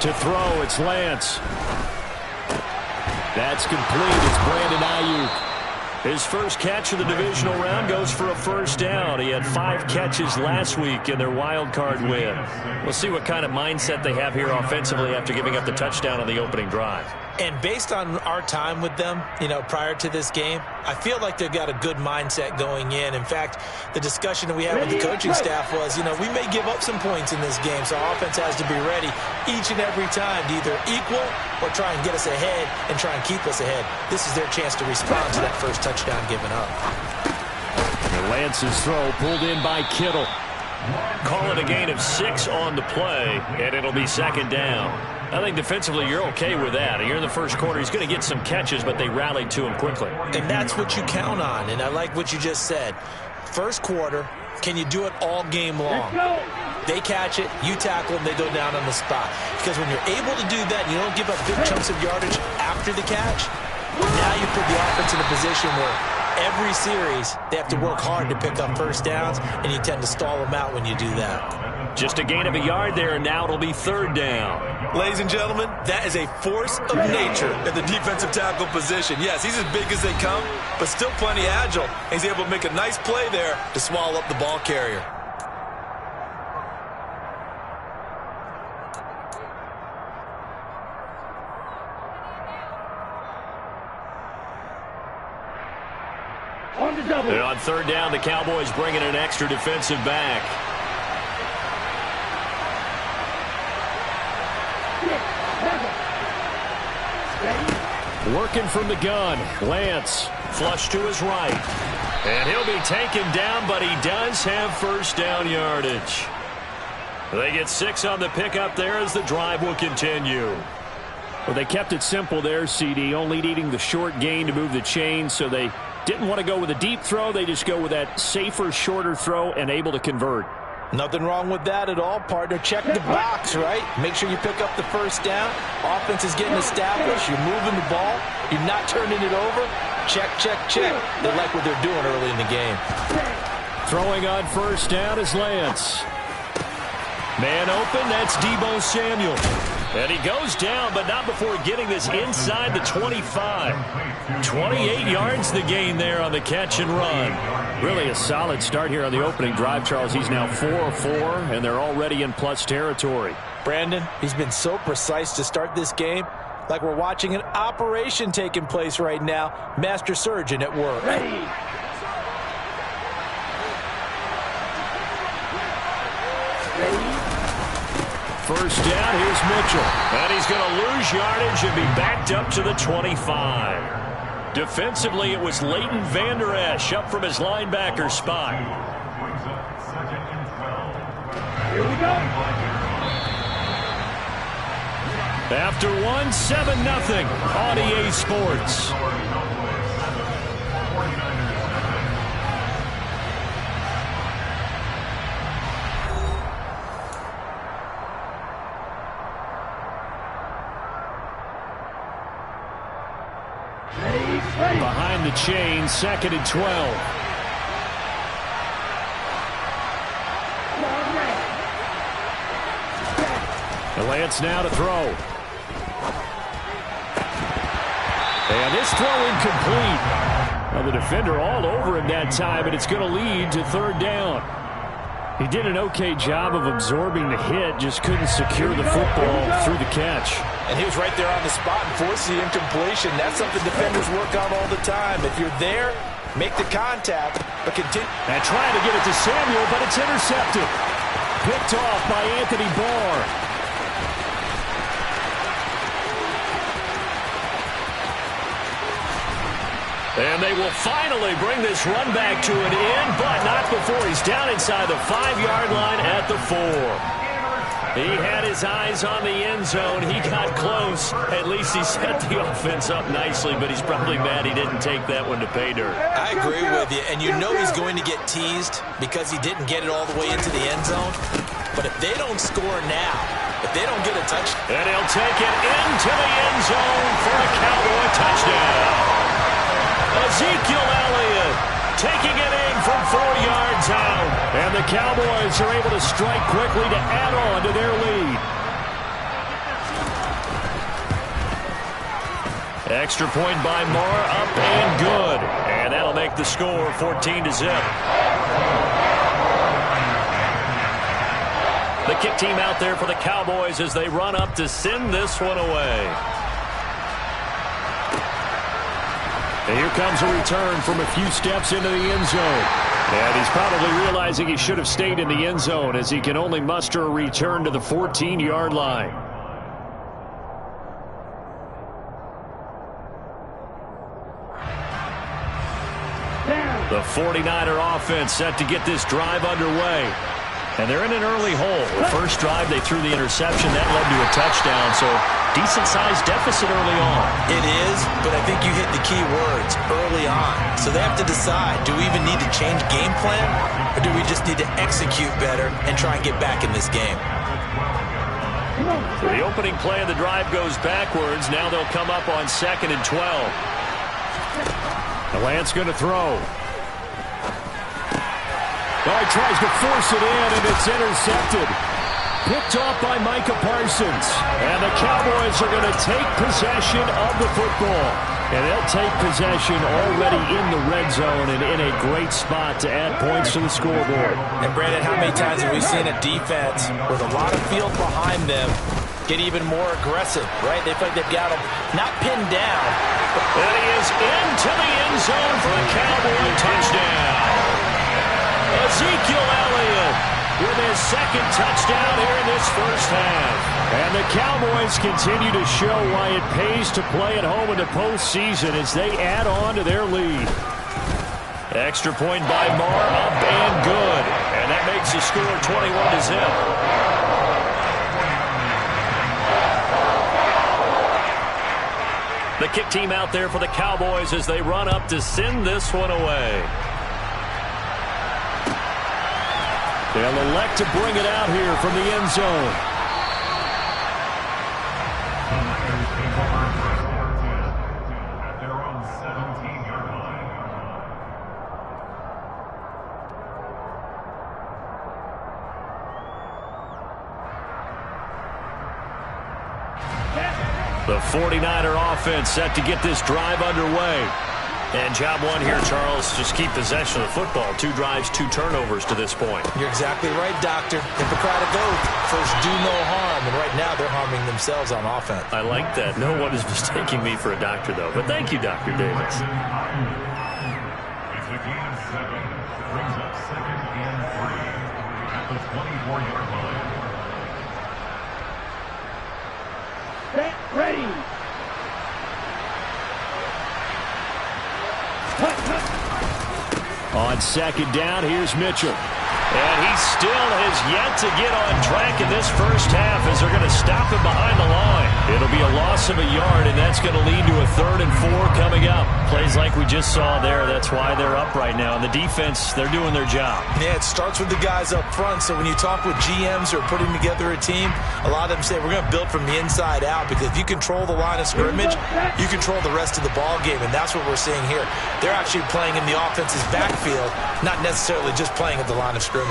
To throw, it's Lance. That's complete. It's Brandon Ayuk. His first catch of the divisional round goes for a first down. He had 5 catches last week in their wild card win. We'll see what kind of mindset they have here offensively after giving up the touchdown on the opening drive. And based on our time with them, prior to this game, I feel like they've got a good mindset going in. In fact, the discussion that we had with the coaching staff was, we may give up some points in this game, so our offense has to be ready each and every time to either equal or try and get us ahead and try and keep us ahead. This is their chance to respond to that first touchdown given up. And Lance's throw pulled in by Kittle. Call it a gain of 6 on the play, and it'll be second down. I think defensively you're okay with that. Here in the first quarter, he's going to get some catches, but they rallied to him quickly. And that's what you count on, and I like what you just said. First quarter, can you do it all game long? They catch it, you tackle them, they go down on the spot. Because when you're able to do that, you don't give up big chunks of yardage after the catch, now you put the offense in a position where every series they have to work hard to pick up first downs, and you tend to stall them out when you do that. Just a gain of a yard there, and now it'll be third down. Ladies and gentlemen, that is a force of nature in the defensive tackle position. Yes, he's as big as they come, but still plenty agile. He's able to make a nice play there to swallow up the ball carrier. And on third down, the Cowboys bring in an extra defensive back. Working from the gun, Lance, flush to his right. And he'll be taken down, but he does have first down yardage. They get 6 on the pickup there as the drive will continue. Well, they kept it simple there, CD, only needing the short gain to move the chain, so they didn't want to go with a deep throw. They just go with that safer, shorter throw and able to convert. Nothing wrong with that at all, partner. Check the box, right? Make sure you pick up the first down. Offense is getting established. You're moving the ball. You're not turning it over. Check, check, check. They like what they're doing early in the game. Throwing on first down is Lance. Man open, that's Deebo Samuel. And he goes down, but not before getting this inside the 25. 28 yards the gain there on the catch and run. Really a solid start here on the opening drive, Charles. He's now 4 of 4, and they're already in plus territory. Brandon, he's been so precise to start this game. Like we're watching an operation taking place right now. Master surgeon at work. Ready. First down, here's Mitchell. And he's going to lose yardage and be backed up to the 25. Defensively, it was Leighton Vander Esch up from his linebacker spot. Here we go. After 1, 7-0 on EA Sports. Behind the chain, 2nd and 12. And Lance now to throw. And this throw incomplete. Well, the defender all over him that time, and it's going to lead to third down. He did an okay job of absorbing the hit, just couldn't secure the football through the catch. And he was right there on the spot and forced the incompletion. That's something defenders work on all the time. If you're there, make the contact, but continue. And trying to get it to Samuel, but it's intercepted. Picked off by Anthony Barr. And they will finally bring this run back to an end, but not before he's down inside the 5-yard line at the 4. He had his eyes on the end zone. He got close. At least he set the offense up nicely, but he's probably mad he didn't take that one to pay dirt. I agree with you, and you know he's going to get teased because he didn't get it all the way into the end zone. But if they don't score now, if they don't get a touchdown. And he'll take it into the end zone for a Cowboy touchdown. Ezekiel Elliott taking it in from 4 yards out. And the Cowboys are able to strike quickly to add on to their lead. Extra point by Moore, up and good. And that'll make the score 14-0. The kick team out there for the Cowboys as they run up to send this one away. And here comes a return from a few steps into the end zone. And he's probably realizing he should have stayed in the end zone as he can only muster a return to the 14-yard line. The 49er offense set to get this drive underway. And they're in an early hole. The first drive, they threw the interception. That led to a touchdown, so decent-sized deficit early on. It is, but I think you hit the key words, early on. So they have to decide, do we even need to change game plan, or do we just need to execute better and try and get back in this game? So the opening play of the drive goes backwards. Now they'll come up on 2nd and 12. The Lance going to throw. Oh, he tries to force it in, and it's intercepted. Picked off by Micah Parsons. And the Cowboys are going to take possession of the football. And they'll take possession already in the red zone and in a great spot to add points to the scoreboard. And, Brandon, how many times have we seen a defense with a lot of field behind them get even more aggressive, right? They feel like they've got them not pinned down. And he is into the end zone for a Cowboy touchdown. Ezekiel Elliott with his second touchdown here in this first half. And the Cowboys continue to show why it pays to play at home in the postseason as they add on to their lead. Extra point by Moore, up and good. And that makes the score 21-0. The kick team out there for the Cowboys as they run up to send this one away. They'll elect to bring it out here from the end zone. At their own 17-yard line. The 49er offense set to get this drive underway. And job one here, Charles, just keep possession of the football. 2 drives, 2 turnovers to this point. You're exactly right, Doctor. Hippocratic oath. First, do no harm. And right now, they're harming themselves on offense. I like that. No one is mistaking me for a doctor, though. But thank you, Dr. Davis. It's a gain of 7. Brings up 2nd and 3 at the 24-yard line. Set, ready. On 2nd down, here's Mitchell. And he still has yet to get on track in this first half as they're going to stop him behind the line. It'll be a loss of a yard, and that's going to lead to a 3rd and 4 coming up. Plays like we just saw there. That's why they're up right now. And the defense, they're doing their job. Yeah, it starts with the guys up front. So when you talk with GMs who are putting together a team, a lot of them say we're going to build from the inside out, because if you control the line of scrimmage, you control the rest of the ball game, and that's what we're seeing here. They're actually playing in the offense's backfield, not necessarily just playing at the line of scrimmage.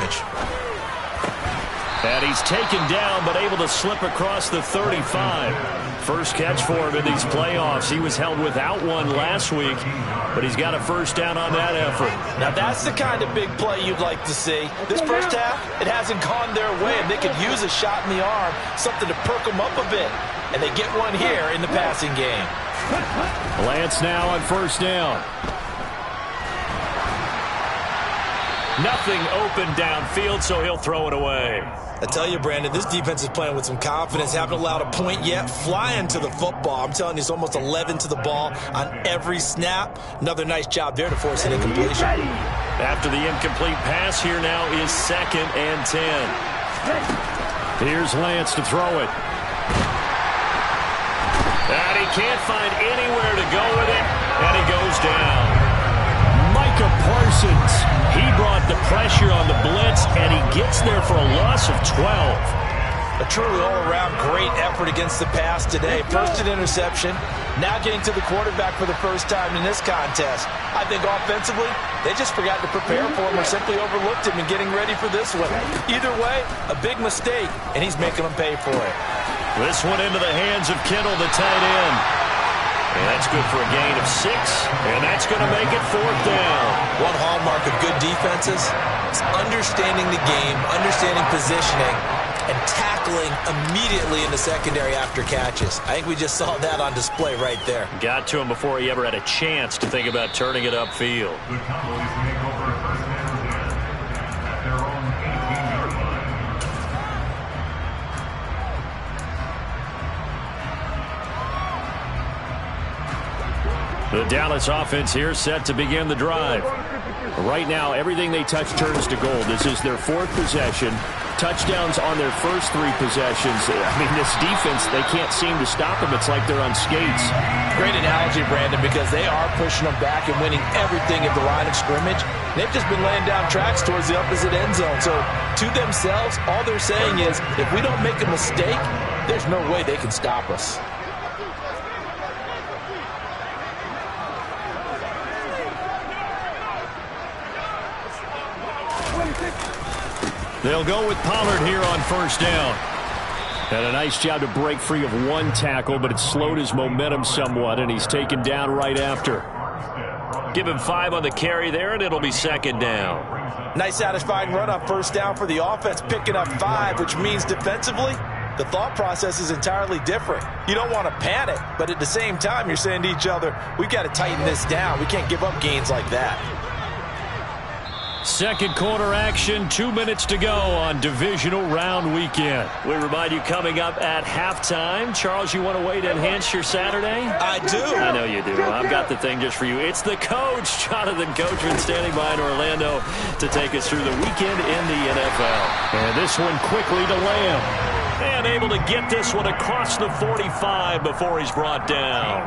And he's taken down, but able to slip across the 35. First catch for him in these playoffs. He was held without one last week, but he's got a first down on that effort. Now, that's the kind of big play you'd like to see. This first half, it hasn't gone their way, and they could use a shot in the arm, something to perk them up a bit. And they get one here in the passing game. Lance now on first down. Nothing open downfield, so he'll throw it away. I tell you, Brandon, this defense is playing with some confidence. Haven't allowed a point yet. Flying to the football. I'm telling you, it's almost 11 to the ball on every snap. Another nice job there to force an incompletion. After the incomplete pass, here now is 2nd and 10. Here's Lance to throw it. And he can't find anywhere to go with it, and he goes down. Micah Parsons, he brought the pressure on the blitz, and he gets there for a loss of 12. A truly all-around great effort against the pass today. First an interception, now getting to the quarterback for the first time in this contest. I think offensively, they just forgot to prepare for him or simply overlooked him in getting ready for this one. Either way, a big mistake, and he's making them pay for it. This one into the hands of Kittle, the tight end. And that's good for a gain of 6, and that's going to make it 4th down. One hallmark of good defenses is understanding the game, understanding positioning, and tackling immediately in the secondary after catches. I think we just saw that on display right there. Got to him before he ever had a chance to think about turning it upfield. The Cowboys make over first down at their own 18-yard line. The Dallas offense here set to begin the drive. Right now, everything they touch turns to gold. This is their 4th possession. Touchdowns on their first 3 possessions. I mean, this defense, they can't seem to stop them. It's like they're on skates. Great analogy, Brandon, because they are pushing them back and winning everything at the line of scrimmage. They've just been laying down tracks towards the opposite end zone. So, to themselves, all they're saying is, if we don't make a mistake, there's no way they can stop us. They'll go with Pollard here on first down. And a nice job to break free of 1 tackle, but it slowed his momentum somewhat, and he's taken down right after. Give him 5 on the carry there, and it'll be 2nd down. Nice satisfying run on first down for the offense, picking up 5, which means defensively, the thought process is entirely different. You don't want to panic, but at the same time, you're saying to each other, we've got to tighten this down. We can't give up gains like that. Second quarter action, 2 minutes to go on divisional round weekend. We remind you coming up at halftime. Charles, you want to wait to enhance your Saturday? I do. I know you do. I've got the thing just for you. It's the coach, Jonathan Coachman, standing by in Orlando to take us through the weekend in the NFL. And this one quickly to Lamb. And able to get this one across the 45 before he's brought down.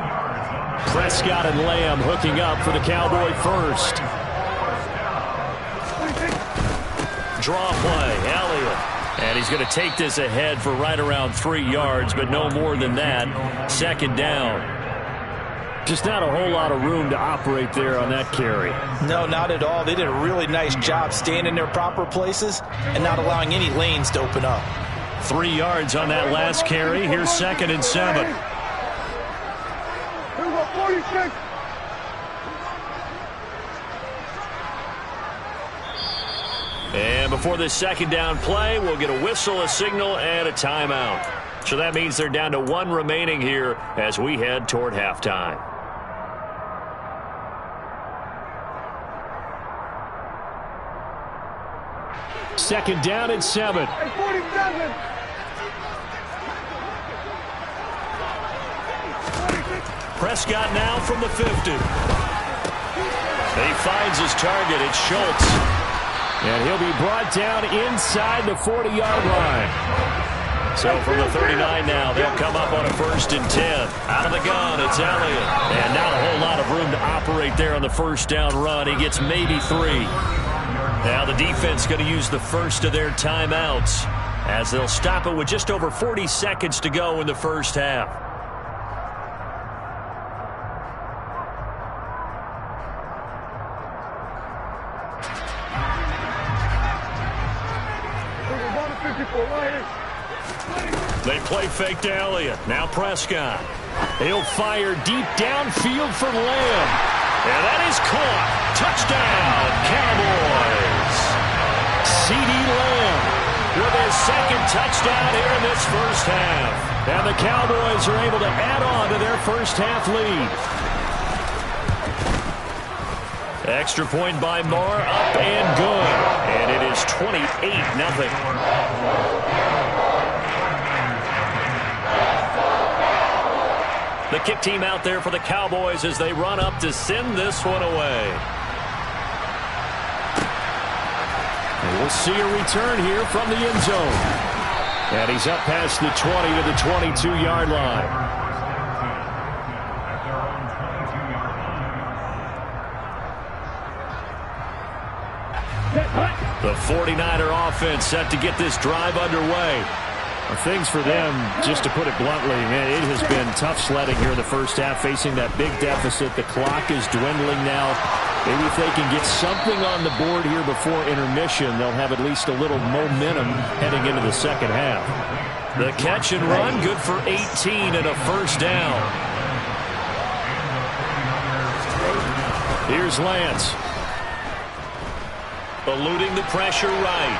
Prescott and Lamb hooking up for the Cowboy first. Draw play, Elliott. And he's going to take this ahead for right around 3 yards, but no more than that. 2nd down. Just not a whole lot of room to operate there on that carry. No, not at all. They did a really nice job staying in their proper places and not allowing any lanes to open up. 3 yards on that last carry. Here's 2nd and 7. And before this 2nd down play, we'll get a whistle, a signal, and a timeout. So that means they're down to 1 remaining here as we head toward halftime. Second down and 7. Prescott now from the 50. He finds his target. It's Schultz. And he'll be brought down inside the 40-yard line. So from the 39 now, they'll come up on a 1st and 10. Out of the gun, it's Elliott. And not a whole lot of room to operate there on the first down run. He gets maybe 3. Now the defense going to use the first of their timeouts as they'll stop it with just over 40 seconds to go in the first half. They play fake to Elliott. Now Prescott. He'll fire deep downfield for Lamb. And that is caught. Touchdown, Cowboys. C.D. Lamb with his 2nd touchdown here in this first half. And the Cowboys are able to add on to their first half lead. Extra point by Moore, up and good. And it is 28-0. The kick team out there for the Cowboys as they run up to send this one away. And we'll see a return here from the end zone. And he's up past the 20 to the 22-yard line. The 49er offense set to get this drive underway. Things for them, just to put it bluntly, man, it has been tough sledding here in the first half, facing that big deficit. The clock is dwindling now. Maybe if they can get something on the board here before intermission, they'll have at least a little momentum heading into the second half. The catch and run, good for 18 and a first down. Here's Lance. Eluding the pressure right.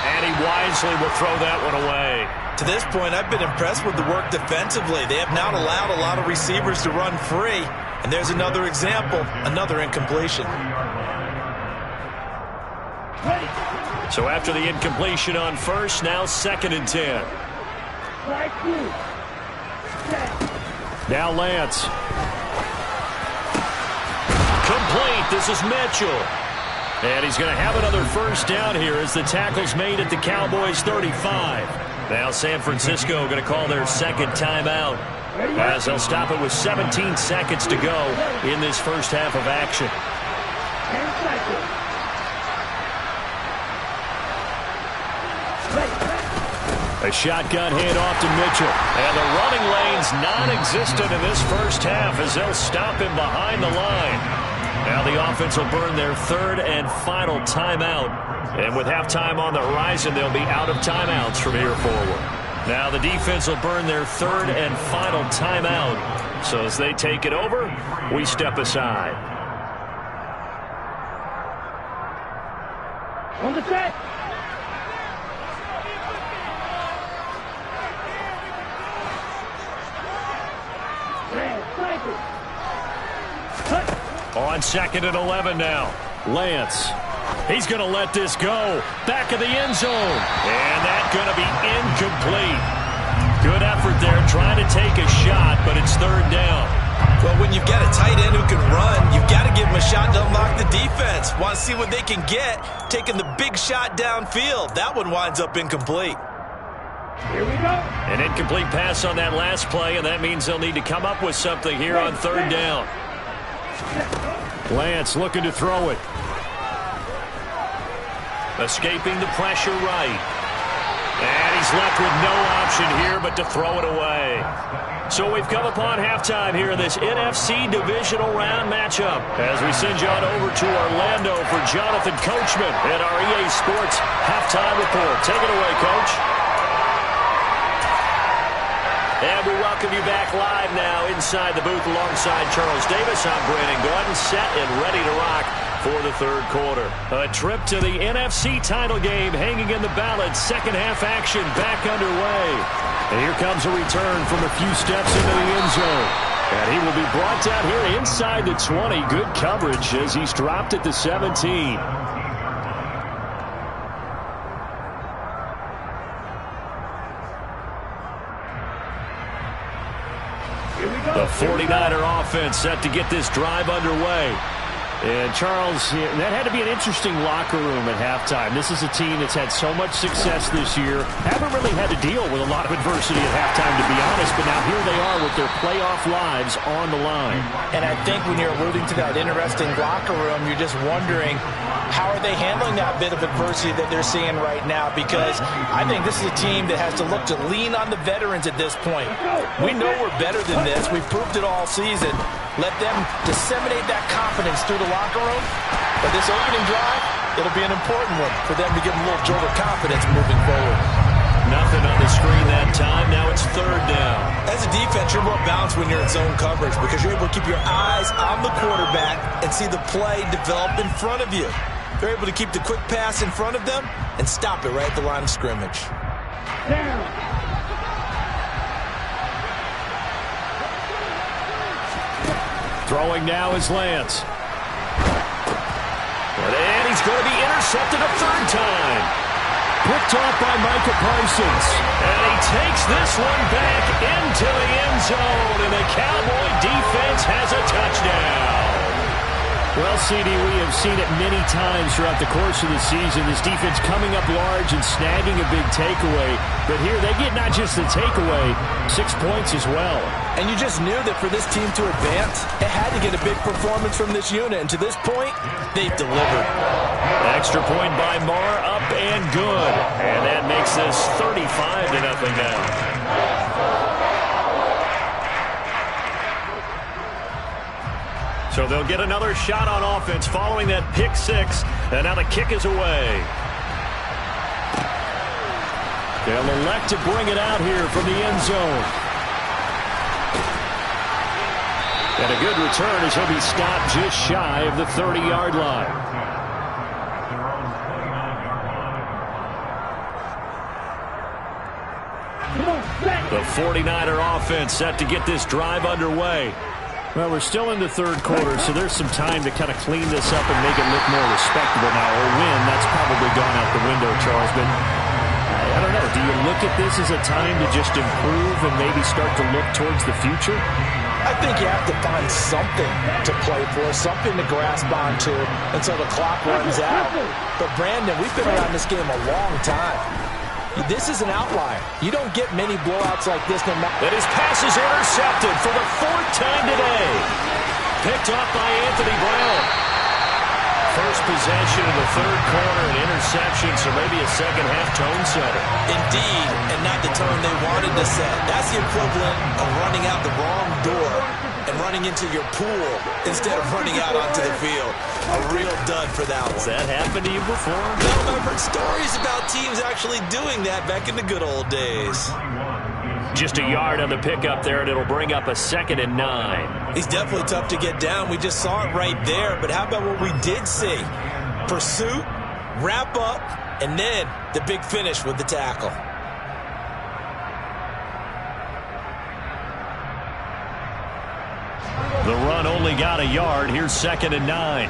And he wisely will throw that one away. To this point, I've been impressed with the work defensively. They have not allowed a lot of receivers to run free. And there's another example, another incompletion. So after the incompletion on first, now 2nd and 10. Now Lance. Complete. This is Mitchell. And he's going to have another first down here as the tackle's made at the Cowboys' 35. Now San Francisco going to call their 2nd timeout as they'll stop it with 17 seconds to go in this first half of action. A shotgun handoff to Mitchell. And the running lane's non-existent in this first half as they'll stop him behind the line. Now the offense will burn their 3rd and final timeout. And with halftime on the horizon, they'll be out of timeouts from here forward. Now the defense will burn their 3rd and final timeout. So as they take it over, we step aside. On the set. On 2nd and 11 now. Lance. He's going to let this go. Back of the end zone. And that's going to be incomplete. Good effort there trying to take a shot, but it's 3rd down. Well, when you've got a tight end who can run, you've got to give him a shot to unlock the defense. Want to see what they can get, taking the big shot downfield. That one winds up incomplete. Here we go. An incomplete pass on that last play, and that means they'll need to come up with something here on 3rd down. Lance looking to throw it. Escaping the pressure right. And he's left with no option here but to throw it away. So we've come upon halftime here in this NFC divisional round matchup as we send you on over to Orlando for Jonathan Coachman at our EA Sports Halftime Report. Take it away, Coach. And we welcome you back live now inside the booth alongside Charles Davis. I'm Brandon Gordon, set and ready to rock for the 3rd quarter. A trip to the NFC title game hanging in the balance. 2nd half action back underway. And here comes a return from a few steps into the end zone. And he will be brought down here inside the 20. Good coverage as he's dropped at the 17. The 49er offense set to get this drive underway. And, Charles, that had to be an interesting locker room at halftime. This is a team that's had so much success this year. Haven't really had to deal with a lot of adversity at halftime, to be honest. But now here they are with their playoff lives on the line. And I think when you're alluding to that interesting locker room, you're just wondering, how are they handling that bit of adversity that they're seeing right now? Because I think this is a team that has to look to lean on the veterans at this point. We know we're better than this. We've proved it all season. Let them disseminate that confidence through the locker room. But this opening drive, it'll be an important one for them to give them a little jolt of confidence moving forward. Nothing on the screen that time. Now it's 3rd down. As a defense, you're more balanced when you're in zone coverage because you're able to keep your eyes on the quarterback and see the play develop in front of you. They're able to keep the quick pass in front of them and stop it right at the line of scrimmage. Down. Throwing now is Lance. And he's going to be intercepted a 3rd time. Picked off by Micah Parsons. And he takes this one back into the end zone. And the Cowboy defense has a touchdown. Well, CD, we have seen it many times throughout the course of the season. This defense coming up large and snagging a big takeaway. But here they get not just the takeaway, 6 points as well. And you just knew that for this team to advance, it had to get a big performance from this unit. And to this point, they've delivered. Extra point by Marr, up and good. And that makes this 35-0 now. So they'll get another shot on offense following that pick 6. And now the kick is away. They'll elect to bring it out here from the end zone. And a good return as he'll be stopped just shy of the 30-yard line. The 49er offense set to get this drive underway. Well, we're still in the third quarter, so there's some time to kind of clean this up and make it look more respectable now. A win, that's probably gone out the window, Charles. But I don't know. Do you look at this as a time to just improve and maybe start to look towards the future? I think you have to find something to play for, something to grasp onto until the clock runs out. But, Brandon, we've been around this game a long time. This is an outlier. You don't get many blowouts like this no matter. And his pass is intercepted for the 4th time today. Picked off by Anthony Brown. First possession in the third quarter, an interception, so maybe a second-half tone setter. Indeed, and not the tone they wanted to set. That's the equivalent of running out the wrong door and running into your pool instead of running out onto the field. A real dud for that one. Has that happened to you before? No, I've heard stories about teams actually doing that back in the good old days. Just a yard on the pickup there, and it'll bring up a 2nd and 9. He's definitely tough to get down. We just saw it right there. But how about what we did see? Pursuit, wrap up, and then the big finish with the tackle. The run only got a yard. Here's 2nd and 9.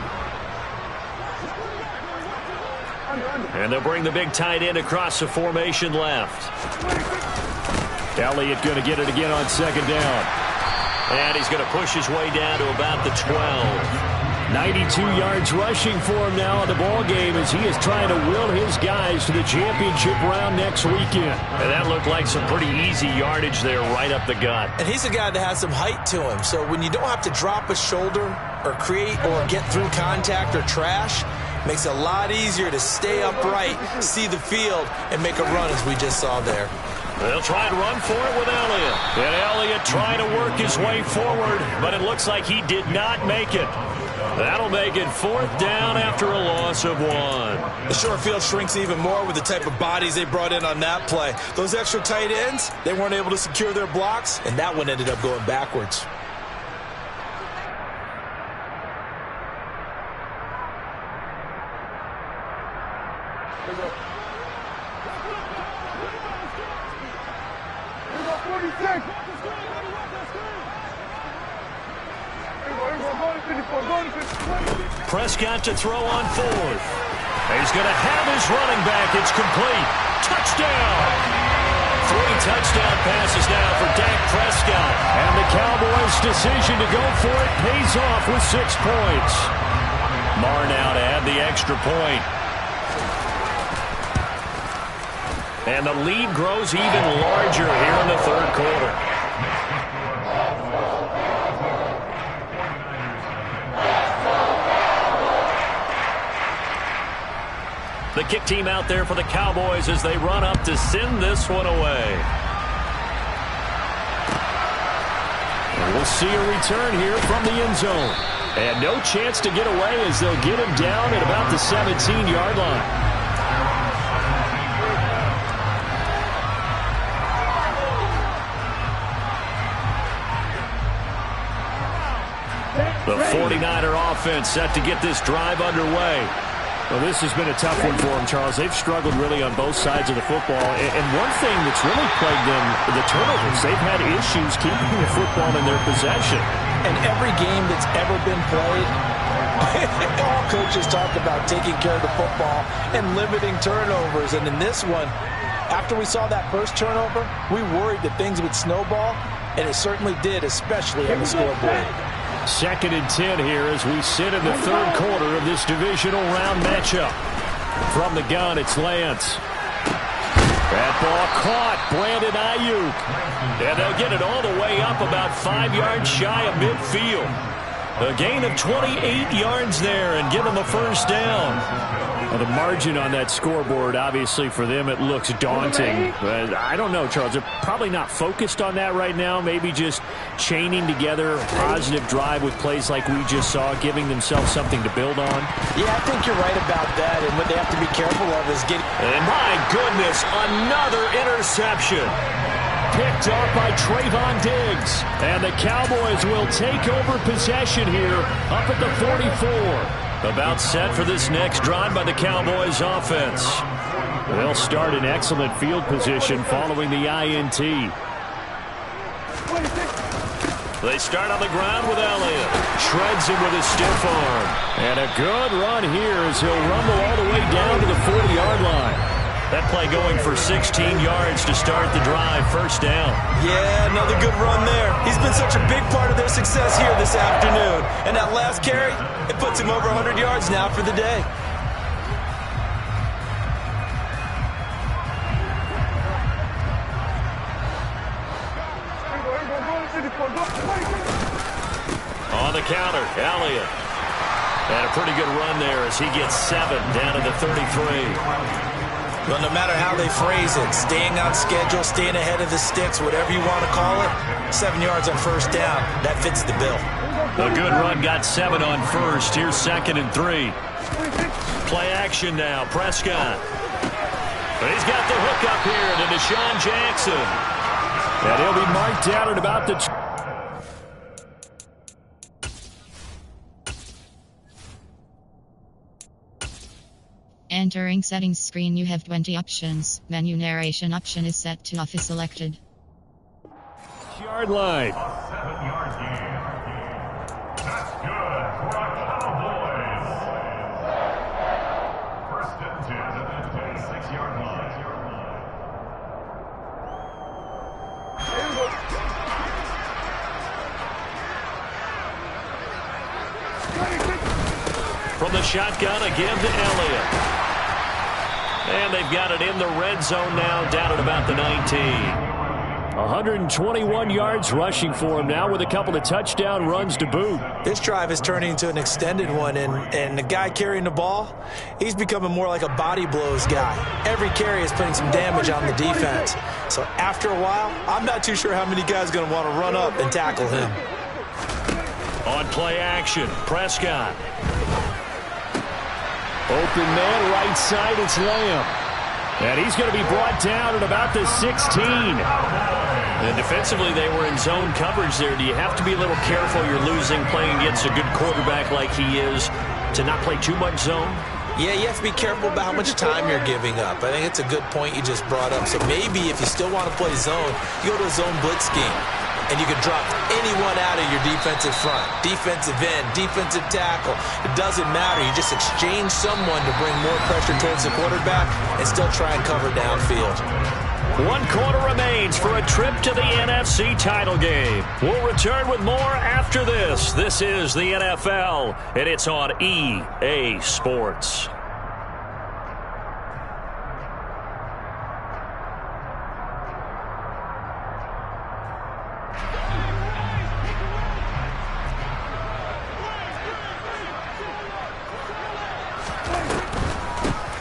And they'll bring the big tight end across the formation left. Elliott going to get it again on 2nd down. And he's going to push his way down to about the 12. 92 yards rushing for him now in the ball game as he is trying to will his guys to the championship round next weekend. And that looked like some pretty easy yardage there right up the gut. And he's a guy that has some height to him. So when you don't have to drop a shoulder or create or get through contact or trash, makes it a lot easier to stay upright, see the field, and make a run as we just saw there. They'll try and run for it with Elliott. And Elliott trying to work his way forward, but it looks like he did not make it. That'll make it 4th down after a loss of 1. The short field shrinks even more with the type of bodies they brought in on that play. Those extra tight ends, they weren't able to secure their blocks, and that one ended up going backwards. Prescott to throw on 4th. He's going to have his running back. It's complete. Touchdown. 3 touchdown passes now for Dak Prescott. And the Cowboys' decision to go for it pays off with 6 points. Marr now to add the extra point. And the lead grows even larger here in the third quarter. The kick team out there for the Cowboys as they run up to send this one away. And we'll see a return here from the end zone. And no chance to get away as they'll get him down at about the 17-yard line. The 49er offense set to get this drive underway. Well, this has been a tough one for them, Charles. They've struggled really on both sides of the football. And one thing that's really plagued them, the turnovers. They've had issues keeping the football in their possession. And every game that's ever been played, all coaches talk about taking care of the football and limiting turnovers. And in this one, after we saw that first turnover, we worried that things would snowball, and it certainly did, especially on the scoreboard. 2nd and 10 here as we sit in the third quarter of this divisional round matchup. From the gun, it's Lance. That ball caught. Brandon Ayuk. And they'll get it all the way up about 5 yards shy of midfield. A gain of 28 yards there and give them a first down. Well, the margin on that scoreboard, obviously, for them, it looks daunting. But I don't know, Charles. They're probably not focused on that right now. Maybe just chaining together a positive drive with plays like we just saw, giving themselves something to build on. Yeah, I think you're right about that. And what they have to be careful of is getting... And my goodness, another interception. picked off by Trayvon Diggs. And the Cowboys will take over possession here up at the 44. About set for this next drive by the Cowboys offense. They'll start in excellent field position following the INT. They start on the ground with Elliott. Shreds him with his stiff arm. And a good run here as he'll rumble all the way down to the 40-yard line. That play going for 16 yards to start the drive. First down. Yeah, another good run there. He's been such a big part of their success here this afternoon. And that last carry, it puts him over 100 yards now for the day. On the counter, Elliott. And a pretty good run there as he gets 7 down to the 33. Well, no matter how they phrase it, staying on schedule, staying ahead of the sticks, whatever you want to call it, 7 yards on first down, that fits the bill. A good run got 7 on first. Here's 2nd and 3. Play action now, Prescott. But he's got the hook up here to Deshaun Jackson. And he'll be marked down at about the... Entering settings screen, you have 20 options. Menu narration option is set to off is selected. Yard line. 7-yard gain. That's good for our Cowboys. First and 10 at the 26-yard line. From the shotgun again to Elliott. And they've got it in the red zone now, down at about the 19. 121 yards rushing for him now with a couple of touchdown runs to boot. This drive is turning into an extended one, and the guy carrying the ball, he's becoming more like a body blows guy. Every carry is putting some damage on the defense. So after a while, I'm not too sure how many guys are going to want to run up and tackle him. On play action, Prescott. Open man, right side, it's Lamb. And he's going to be brought down at about the 16. And defensively, they were in zone coverage there. Do you have to be a little careful? You're losing playing against a good quarterback like he is to not play too much zone? Yeah, you have to be careful about how much time you're giving up. I think it's a good point you just brought up. So maybe if you still want to play zone, you go to a zone blitz scheme. And you can drop anyone out of your defensive front, defensive end, defensive tackle. It doesn't matter. You just exchange someone to bring more pressure towards the quarterback and still try and cover downfield. 1 quarter remains for a trip to the NFC title game. We'll return with more after this. This is the NFL, and it's on EA Sports.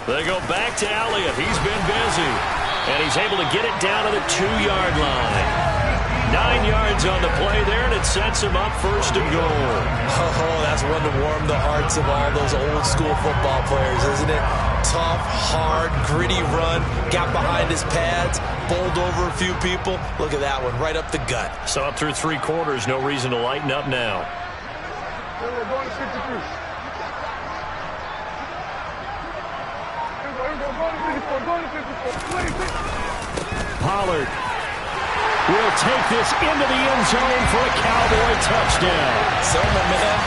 They go back to Elliott. He's been busy. And he's able to get it down to the 2-yard line. 9 yards on the play there, and it sets him up first and goal. Oh, that's one to warm the hearts of all those old school football players, isn't it? Tough, hard, gritty run. Got behind his pads, bowled over a few people. Look at that one, right up the gut. So up through 3 quarters, no reason to lighten up now. Pollard will take this into the end zone for a Cowboy touchdown. Selma, man,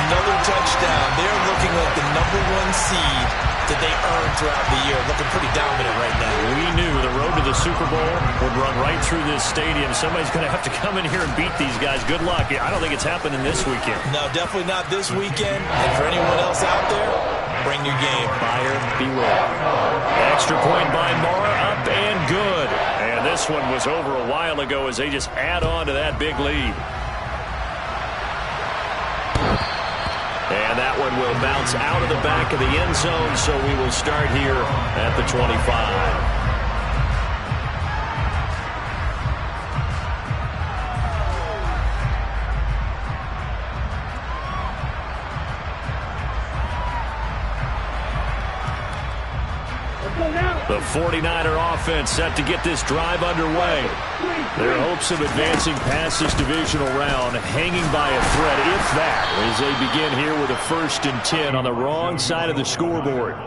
another touchdown. They're looking like the #1 seed that they earned throughout the year. Looking pretty dominant right now. We knew the road to the Super Bowl would run right through this stadium. Somebody's going to have to come in here and beat these guys. Good luck. I don't think it's happening this weekend. No, definitely not this weekend. And for anyone else out there, bring your game. Buyer beware. Extra point by Mara, up and good. And this one was over a while ago as they just add on to that big lead. And that one will bounce out of the back of the end zone, so we will start here at the 25. The 49er offense set to get this drive underway. Their hopes of advancing past this divisional round hanging by a thread, if that, as they begin here with a 1st and 10 on the wrong side of the scoreboard.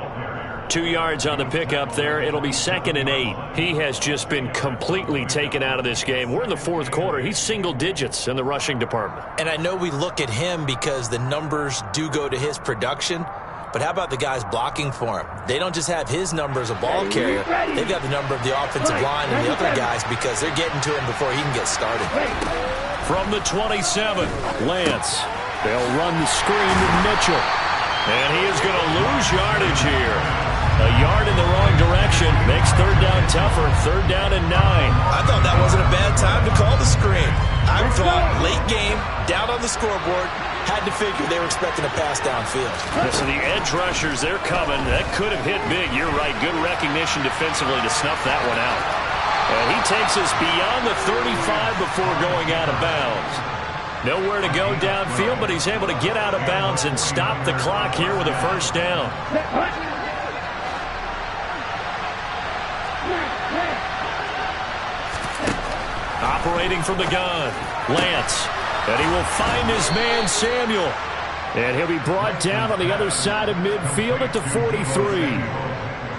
2 yards on the pickup there. It'll be 2nd and 8. He has just been completely taken out of this game. We're in the 4th quarter. He's single digits in the rushing department. And I know we look at him because the numbers do go to his production. But how about the guys blocking for him? They don't just have his number as a ball carrier. They've got the number of the offensive line and the other guys because they're getting to him before he can get started. From the 27, Lance. They'll run the screen to Mitchell. And he is going to lose yardage here. A yard in the wrong direction makes 3rd down tougher. 3rd down and 9. I thought that wasn't a bad time to call the screen. I thought late game, down on the scoreboard, had to figure they were expecting a pass downfield. So the edge rushers, they're coming. That could have hit big. You're right. Good recognition defensively to snuff that one out. And he takes us beyond the 35 before going out of bounds. Nowhere to go downfield, but he's able to get out of bounds and stop the clock here with a 1st down. Operating from the gun, Lance. And he will find his man, Samuel. And he'll be brought down on the other side of midfield at the 43.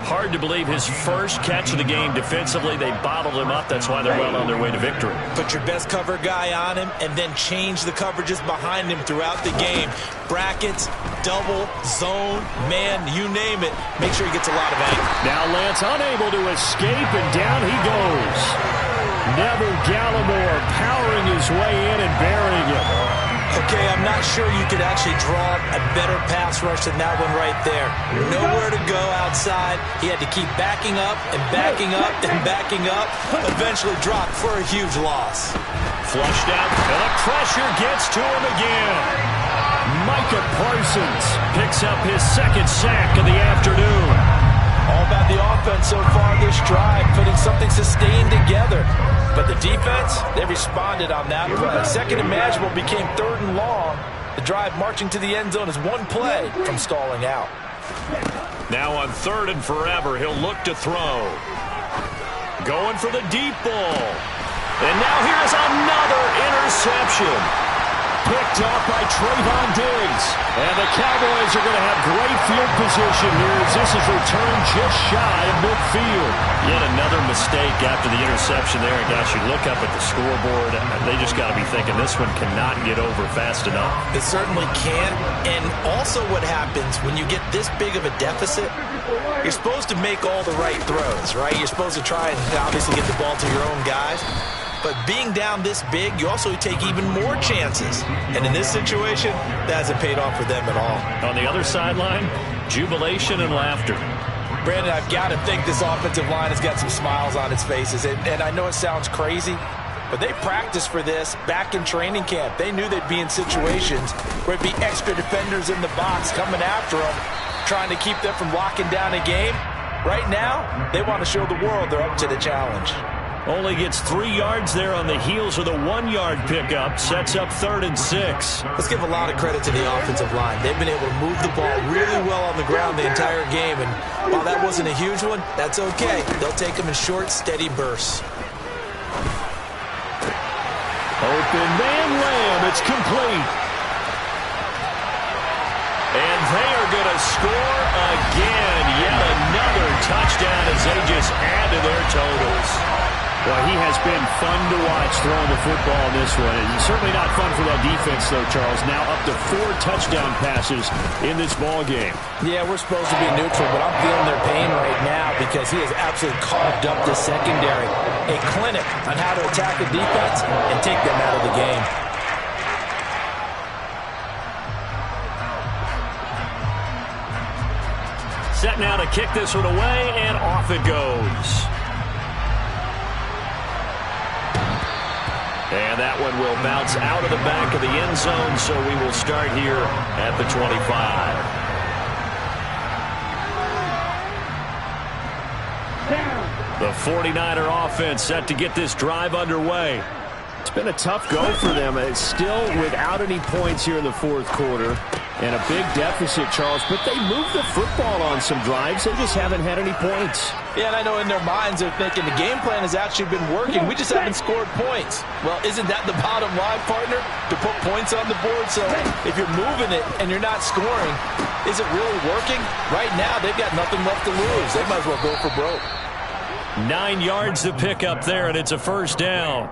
Hard to believe his first catch of the game defensively. They bottled him up. That's why they're well on their way to victory. Put your best cover guy on him and then change the coverages behind him throughout the game. Brackets, double, zone, man, you name it. Make sure he gets a lot of angle. Now Lance unable to escape, and down he goes. Neville Gallimore powering his way in and burying him. Okay, I'm not sure you could actually draw a better pass rush than that one right there. Nowhere to go outside. He had to keep backing up and backing up and backing up. Eventually dropped for a huge loss. Flushed out, and the pressure gets to him again. Micah Parsons picks up his 2nd sack of the afternoon. All about the offense so far this drive, putting something sustained together. But the defense, they responded on that play. 2nd and manageable became 3rd and long. The drive marching to the end zone is one play from stalling out. Now on 3rd and forever, he'll look to throw. Going for the deep ball. And now here's another interception. Picked up by Trayvon Diggs. And the Cowboys are going to have great field position here as this is returned just shy of midfield. Yet another mistake after the interception there. And gosh, you look up at the scoreboard, they just got to be thinking this one cannot get over fast enough. It certainly can. And also what happens when you get this big of a deficit, you're supposed to make all the right throws, right? You're supposed to try and obviously get the ball to your own guys. But being down this big, you also take even more chances. And in this situation, that hasn't paid off for them at all. On the other sideline, jubilation and laughter. Brandon, I've got to think this offensive line has got some smiles on its faces. And I know it sounds crazy, but they practiced for this back in training camp. They knew they'd be in situations where it'd be extra defenders in the box coming after them, trying to keep them from locking down a game. Right now, they want to show the world they're up to the challenge. Only gets 3 yards there on the heels of the 1-yard pickup. Sets up 3rd and 6. Let's give a lot of credit to the offensive line. They've been able to move the ball really well on the ground the entire game. And while that wasn't a huge one, that's okay. They'll take them in short, steady bursts. Open man Lamb. It's complete. And they are going to score again. Yet another touchdown as they just add to their totals. Well, he has been fun to watch throwing the football in this one. And certainly not fun for that defense, though, Charles. Now up to 4 touchdown passes in this ball game. Yeah, we're supposed to be neutral, but I'm feeling their pain right now because he has absolutely carved up the secondary. A clinic on how to attack a defense and take them out of the game. Set now to kick this one away, and off it goes. And that one will bounce out of the back of the end zone, so we will start here at the 25. The 49er offense set to get this drive underway. It's been a tough go for them. It's still without any points here in the fourth quarter. And a big deficit, Charles. But they moved the football on some drives. They just haven't had any points. Yeah, and I know in their minds they're thinking the game plan has actually been working. We just haven't scored points. Well, isn't that the bottom line, partner? To put points on the board. So if you're moving it and you're not scoring, is it really working? Right now, they've got nothing left to lose. They might as well go for broke. 9 yards to pick up there, and it's a first down.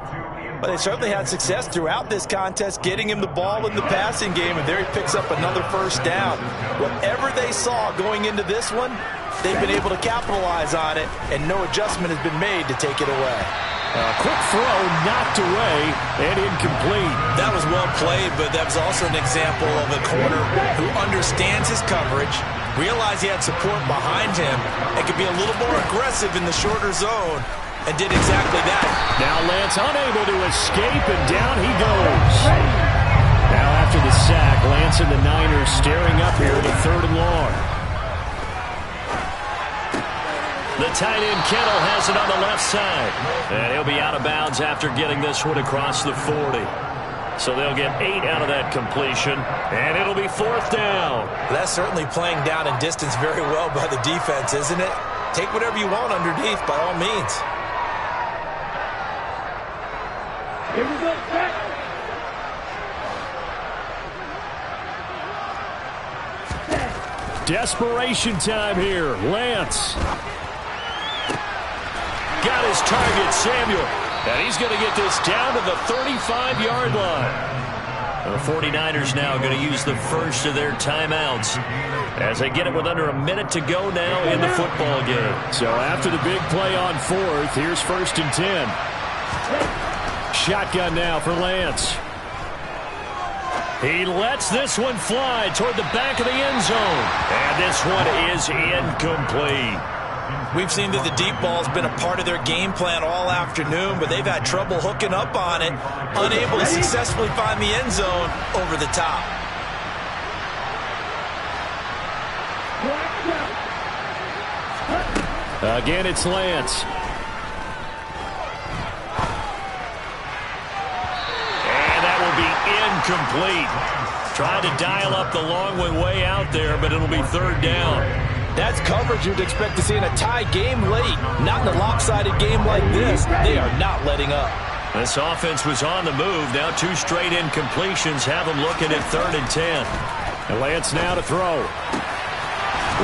But they certainly had success throughout this contest, getting him the ball in the passing game, and there he picks up another first down. Whatever they saw going into this one, they've been able to capitalize on it, and no adjustment has been made to take it away. Quick throw, knocked away, and incomplete. That was well played, but that was also an example of a corner who understands his coverage, realized he had support behind him, and could be a little more aggressive in the shorter zone, and did exactly that. Now Lance unable to escape, and down he goes. Now after the sack, Lance and the Niners staring up here at a 3rd and long. The tight end Kittle has it on the left side. And he'll be out of bounds after getting this one across the 40. So they'll get 8 out of that completion, and it'll be 4th down. That's certainly playing down in distance very well by the defense, isn't it? Take whatever you want underneath, by all means. Here we go, set. Desperation time here. Lance. Got his target, Samuel. And he's going to get this down to the 35-yard line. The 49ers now going to use the first of their timeouts as they get it with under a minute to go now in the football game. So after the big play on 4th, here's 1st and 10. Shotgun now for Lance. He lets this one fly toward the back of the end zone. And this one is incomplete. We've seen that the deep ball's been a part of their game plan all afternoon, but they've had trouble hooking up on it, unable to successfully find the end zone over the top. Again, it's Lance. And that will be incomplete. Trying to dial up the long way out there, but it'll be 3rd down. That's coverage you'd expect to see in a tie game late. Not in a lopsided game like this. They are not letting up. This offense was on the move. Now 2 straight incompletions have them looking at 3rd and 10. And Lance now to throw.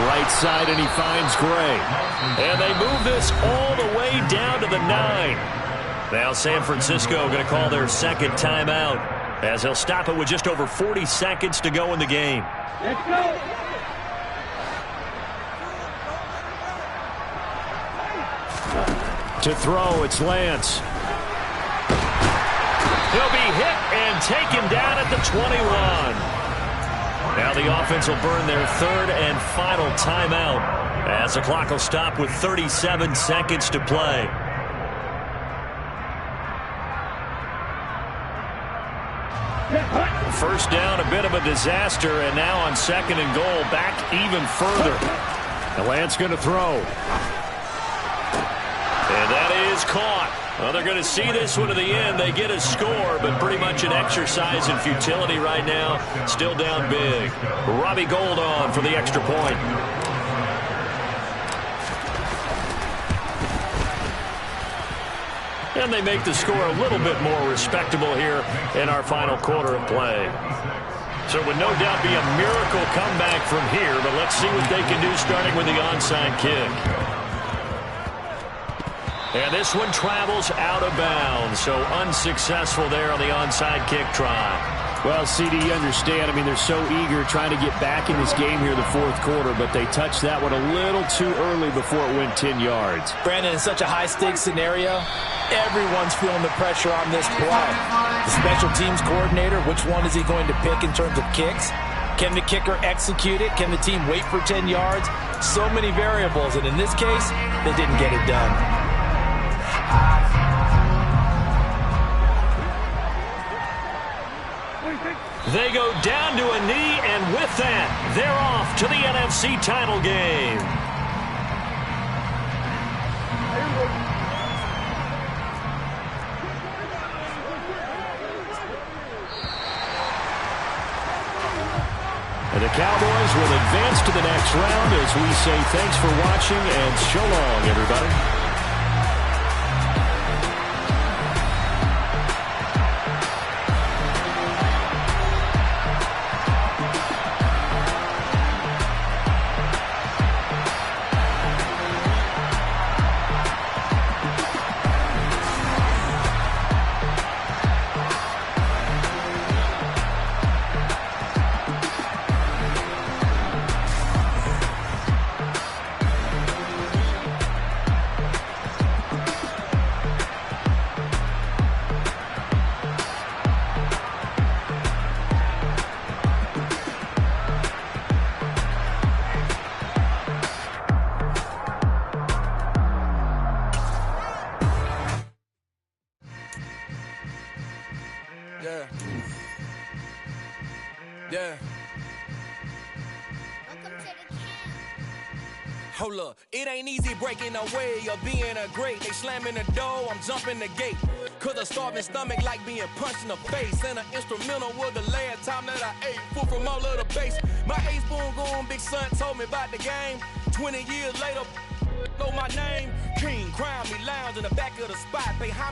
Right side, and he finds Gray. And they move this all the way down to the 9. Now San Francisco going to call their 2nd timeout as they'll stop it with just over 40 seconds to go in the game. Let's go. To throw, it's Lance. He'll be hit and taken down at the 21. Now the offense will burn their 3rd and final timeout as the clock will stop with 37 seconds to play. First down, a bit of a disaster, and now on 2nd and goal, back even further. And Lance going to throw. And that is caught. Well, they're going to see this one to the end. They get a score, but pretty much an exercise in futility right now. Still down big. Robbie Gould on for the extra point. And they make the score a little bit more respectable here in our final quarter of play. So it would no doubt be a miracle comeback from here, but let's see what they can do starting with the onside kick. And this one travels out of bounds, so unsuccessful there on the onside kick try. Well, CD, you understand. I mean, they're so eager trying to get back in this game here in the fourth quarter, but they touched that one a little too early before it went 10 yards. Brandon, in such a high-stakes scenario, everyone's feeling the pressure on this play. The special teams coordinator, which one is he going to pick in terms of kicks? Can the kicker execute it? Can the team wait for 10 yards? So many variables, and in this case, they didn't get it done. They go down to a knee, and with that, they're off to the NFC title game. And the Cowboys will advance to the next round as we say thanks for watching and so long, everybody. Yeah. Hold up, it ain't easy breaking away or being a great. They slamming the door, I'm jumping the gate. Cause a starving stomach like being punched in the face. And an instrumental was the last time that I ate food from all of the base. My ace boom goon, big son told me about the game. 20 years later, know my name. King, crown me, lounge in the back of the spot. They homage